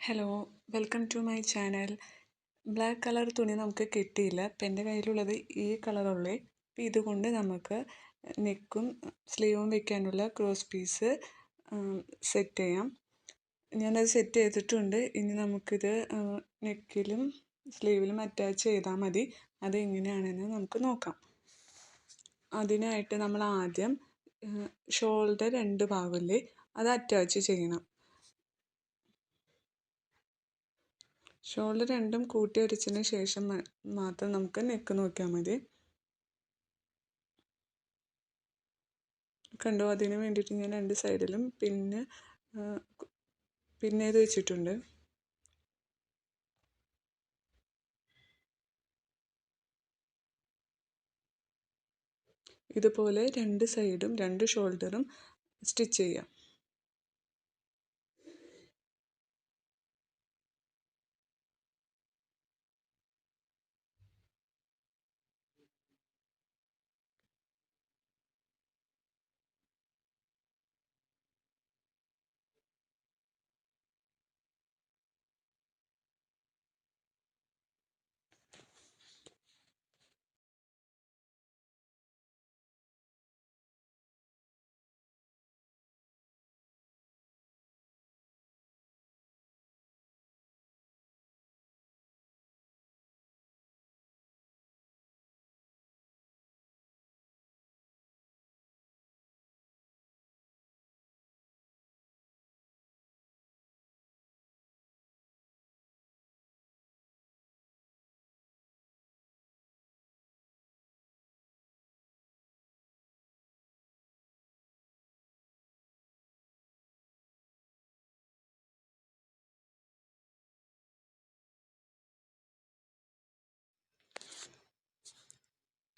Hello, welcome to my channel. Black colour തുണി നമുക്ക് കിട്ടിയില്ല. ഇപ്പം എൻ്റെ കയ്യിലുള്ളത് ഈ കളറുള്ളേ. അപ്പം ഇതുകൊണ്ട് നമുക്ക് നെക്കും സ്ലീവും വെക്കാനുള്ള ക്രോസ് പീസ് സെറ്റ് ചെയ്യാം. ഞാനത് സെറ്റ് ചെയ്തിട്ടുണ്ട്. ഇനി നമുക്കിത് നെക്കിലും സ്ലീവിലും അറ്റാച്ച് ചെയ്താൽ മതി. അത് എങ്ങനെയാണെന്ന് നമുക്ക് നോക്കാം. അതിനായിട്ട് നമ്മൾ ആദ്യം ഷോൾഡർ 2 ഭാഗമില്ലേ അത് അറ്റാച്ച് ചെയ്യണം. ഷോൾഡർ രണ്ടും കൂട്ടി അടിച്ചതിന് ശേഷം മാത്രം നമുക്ക് നെക്ക് നോക്കിയാൽ മതി. കണ്ടോ, അതിന് വേണ്ടിയിട്ട് ഞാൻ 2 സൈഡിലും പിന്നെ ഇത് വെച്ചിട്ടുണ്ട്. ഇതുപോലെ 2 സൈഡും 2 ഷോൾഡറും സ്റ്റിച്ച് ചെയ്യാം.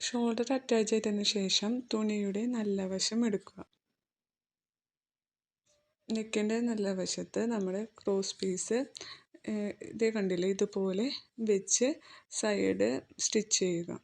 ഷോൾഡർ അറ്റാച്ച് ചെയ്തതിന് ശേഷം തുണിയുടെ നല്ല വശം എടുക്കുക. നെക്കിൻ്റെ നല്ല വശത്ത് നമ്മുടെ ക്രോസ് പീസ് ഇതേ കണ്ടില്ലേ, ഇതുപോലെ വെച്ച് സൈഡ് സ്റ്റിച്ച് ചെയ്യുക.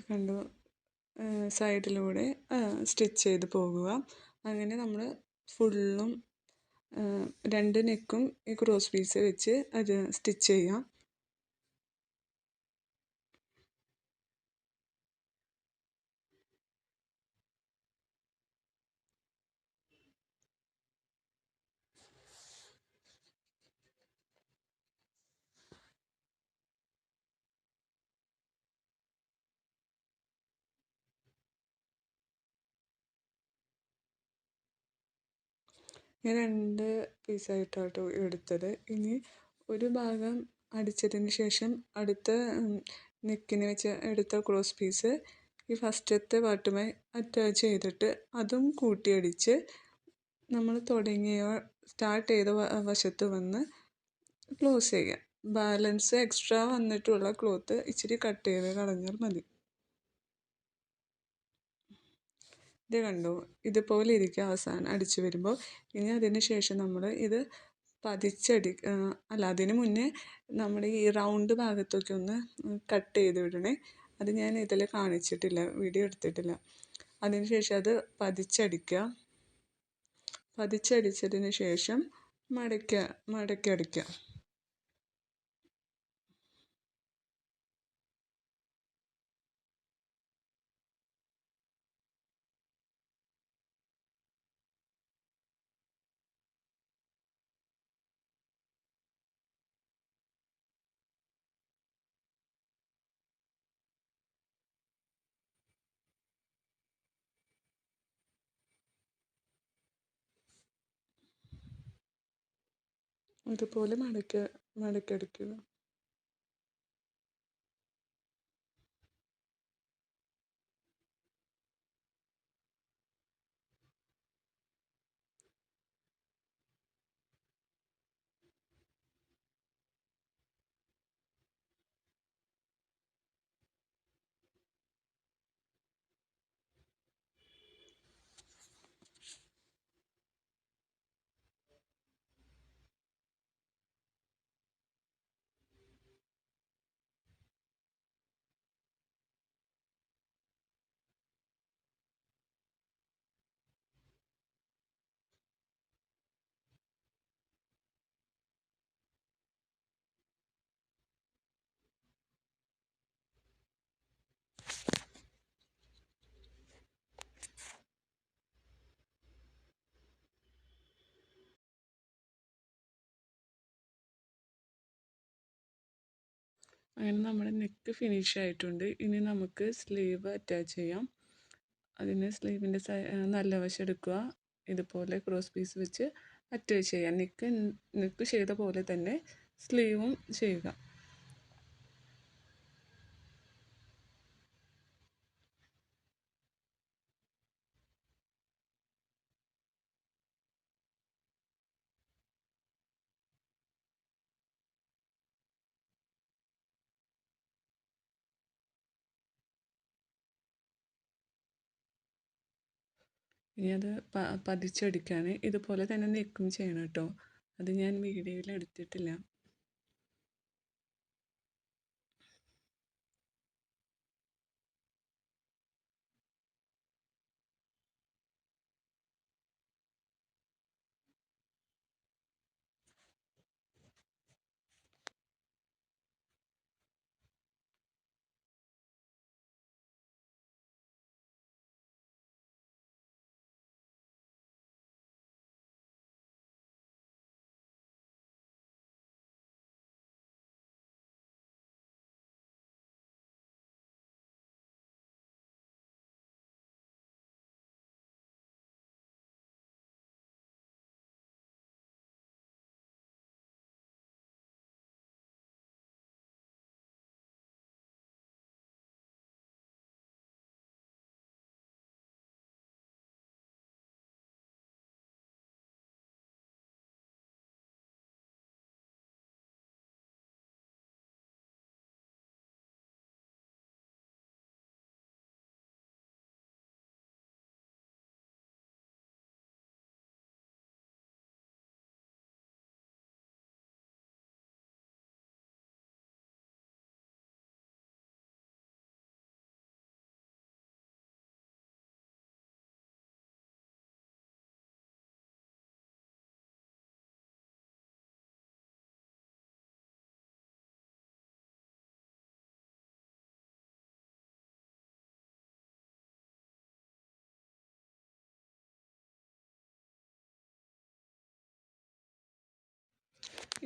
കണ്ടു, സൈഡിലൂടെ സ്റ്റിച്ച് ചെയ്ത് പോകുക. അങ്ങനെ നമ്മൾ ഫുള്ളും 2 നെക്കും ഈ ക്രോസ് പീസ് വെച്ച് അത് സ്റ്റിച്ച് ചെയ്യാം. ഞാൻ 2 പീസായിട്ടാട്ടോ എടുത്തത്. ഇനി ഒരു ഭാഗം അടിച്ചതിന് ശേഷം അടുത്ത നെക്കിന് വെച്ച് എടുത്ത ക്രോസ് പീസ് ഈ ഫസ്റ്റത്തെ പാർട്ടുമായി അറ്റാച്ച് ചെയ്തിട്ട് അതും കൂട്ടിയടിച്ച് നമ്മൾ സ്റ്റാർട്ട് ചെയ്ത വശത്ത് വന്ന് ക്ലോസ് ചെയ്യുക. ബാലൻസ് എക്സ്ട്രാ വന്നിട്ടുള്ള ക്ലോത്ത് ഇച്ചിരി കട്ട് ചെയ്ത് കളഞ്ഞാൽ മതി. ഇത് കണ്ടോ, ഇതുപോലെ ഇരിക്കുക അവസാനം അടിച്ചു വരുമ്പോൾ. ഇനി അതിന് ശേഷം നമ്മൾ ഇത് അതിന് മുന്നേ നമ്മുടെ ഈ റൗണ്ട് ഭാഗത്തൊക്കെ ഒന്ന് കട്ട് ചെയ്ത് വിടണേ. അത് ഞാൻ ഇതിൽ കാണിച്ചിട്ടില്ല, വീഡിയോ എടുത്തിട്ടില്ല. അതിന് ശേഷം അത് പതിച്ചടിച്ചതിന് ശേഷം മടക്കി അടിക്കുക. ഇതുപോലെ മടക്കിയടിക്കുക. അങ്ങനെ നമ്മുടെ നെക്ക് ഫിനിഷ് ആയിട്ടുണ്ട്. ഇനി നമുക്ക് സ്ലീവ് അറ്റാച്ച് ചെയ്യാം. അതിന് സ്ലീവിൻ്റെ നല്ല വശം എടുക്കുക, ഇതുപോലെ ക്രോസ് പീസ് വെച്ച് അറ്റാച്ച് ചെയ്യാം. നെക്ക് ചെയ്ത പോലെ തന്നെ സ്ലീവും ചെയ്യുക. ഇനി അത് പതിച്ചടിക്കാണ്. ഇതുപോലെ തന്നെ നെക്കും ചെയ്യണം കേട്ടോ. അത് ഞാൻ വീഡിയോയിൽ എടുത്തിട്ടില്ല.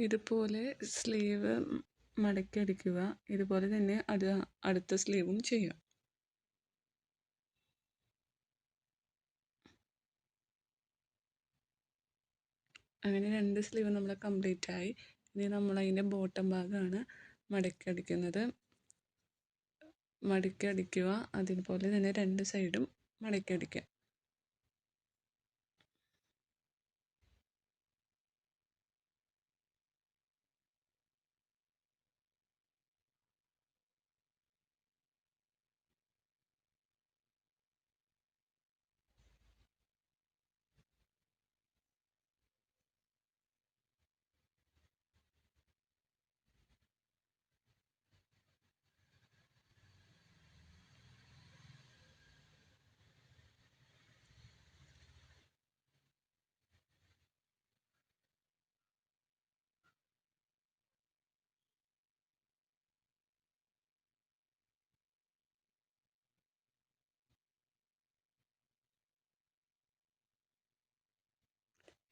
ഇതുപോലെ സ്ലീവ് മടക്കി അടിക്കുക. ഇതുപോലെ തന്നെ അടുത്ത സ്ലീവും ചെയ്യുക. അങ്ങനെ 2 സ്ലീവ് നമ്മൾ കംപ്ലീറ്റ് ആയി. ഇനി നമ്മൾ അതിൻ്റെ ബോട്ടം ഭാഗമാണ് മടക്കി അടിക്കുന്നത്. മടക്കി അടിക്കുക, അതുപോലെ തന്നെ 2 സൈഡും മടക്കി അടിക്കുക.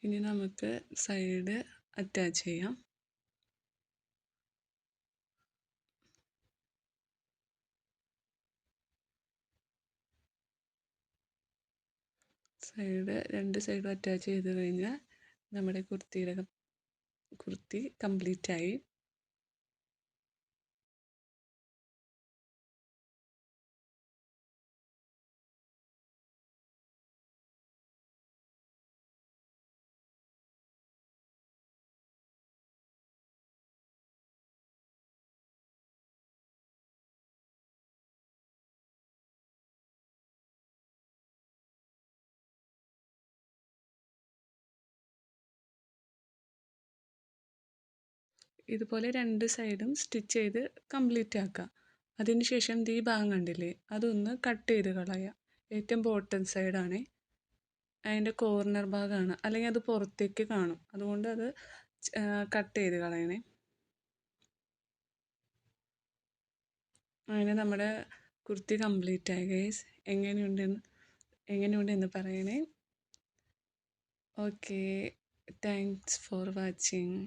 ഇനി നമുക്ക് സൈഡ് അറ്റാച്ച് ചെയ്യാം. രണ്ട് സൈഡും അറ്റാച്ച് ചെയ്ത് കഴിഞ്ഞാൽ നമ്മുടെ കുർത്തി കംപ്ലീറ്റ് ആയി. ഇതുപോലെ 2 സൈഡും സ്റ്റിച്ച് ചെയ്ത് കംപ്ലീറ്റ് ആക്കുക. അതിനുശേഷം ഈ ഭാഗം കണ്ടില്ലേ, അതൊന്ന് കട്ട് ചെയ്ത് കളയുക. ഏറ്റവും ബോട്ടം സൈഡാണ്, അതിൻ്റെ കോർണർ ഭാഗമാണ്, അല്ലെങ്കിൽ അത് പുറത്തേക്ക് കാണും. അതുകൊണ്ട് അത് കട്ട് ചെയ്ത് കളയണേ. അങ്ങനെ നമ്മുടെ കുർത്തി കംപ്ലീറ്റ് ആയി ഗൈസ്. എങ്ങനെയുണ്ടെന്ന് പറയണേ. Okay, thanks for watching.